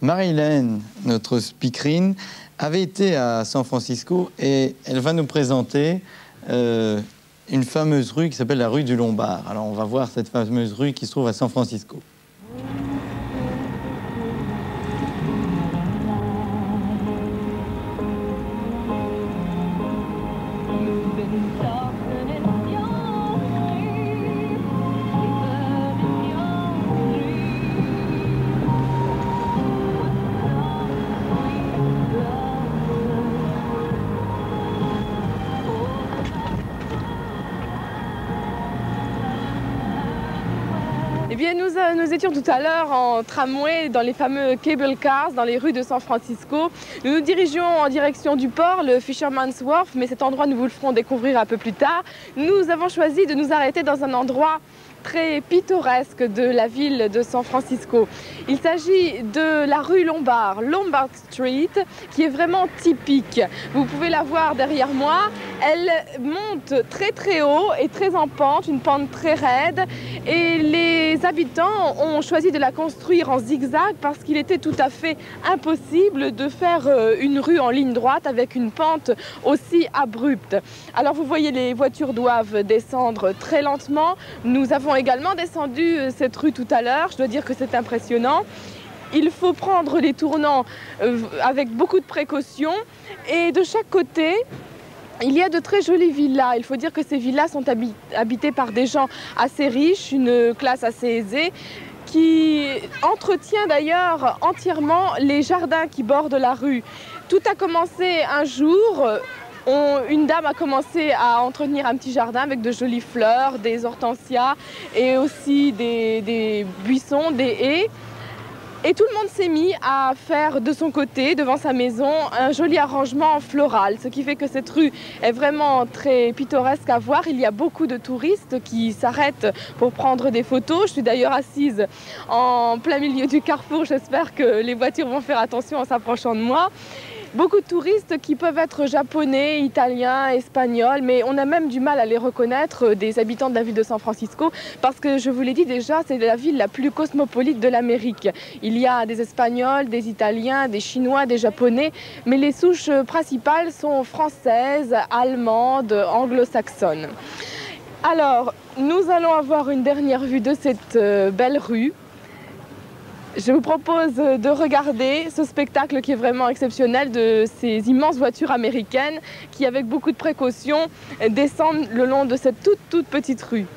Marie-Hélène, notre speakerine, avait été à San Francisco et elle va nous présenter une fameuse rue qui s'appelle la rue du Lombard. Alors on va voir cette fameuse rue qui se trouve à San Francisco. Eh bien, nous étions tout à l'heure en tramway dans les fameux cable cars dans les rues de San Francisco. Nous nous dirigeons en direction du port, le Fisherman's Wharf, mais cet endroit, nous vous le ferons découvrir un peu plus tard. Nous avons choisi de nous arrêter dans un endroit très pittoresque de la ville de San Francisco. Il s'agit de la rue Lombard, Lombard Street, qui est vraiment typique. Vous pouvez la voir derrière moi. Elle monte très très haut et très en pente, une pente très raide. Et les habitants ont choisi de la construire en zigzag parce qu'il était tout à fait impossible de faire une rue en ligne droite avec une pente aussi abrupte. Alors vous voyez, les voitures doivent descendre très lentement. Nous avons également descendu cette rue tout à l'heure. Je dois dire que c'est impressionnant. Il faut prendre les tournants avec beaucoup de précautions. Et de chaque côté, il y a de très jolies villas. Il faut dire que ces villas sont habitées par des gens assez riches, une classe assez aisée, qui entretient d'ailleurs entièrement les jardins qui bordent la rue. Tout a commencé un jour. Une dame a commencé à entretenir un petit jardin avec de jolies fleurs, des hortensias et aussi des buissons, des haies. Et tout le monde s'est mis à faire de son côté, devant sa maison, un joli arrangement floral. Ce qui fait que cette rue est vraiment très pittoresque à voir. Il y a beaucoup de touristes qui s'arrêtent pour prendre des photos. Je suis d'ailleurs assise en plein milieu du carrefour. J'espère que les voitures vont faire attention en s'approchant de moi. Beaucoup de touristes qui peuvent être japonais, italiens, espagnols, mais on a même du mal à les reconnaître des habitants de la ville de San Francisco parce que, je vous l'ai dit déjà, c'est la ville la plus cosmopolite de l'Amérique. Il y a des Espagnols, des Italiens, des Chinois, des Japonais, mais les souches principales sont françaises, allemandes, anglo-saxonnes. Alors, nous allons avoir une dernière vue de cette belle rue. Je vous propose de regarder ce spectacle qui est vraiment exceptionnel de ces immenses voitures américaines qui, avec beaucoup de précautions, descendent le long de cette toute petite rue.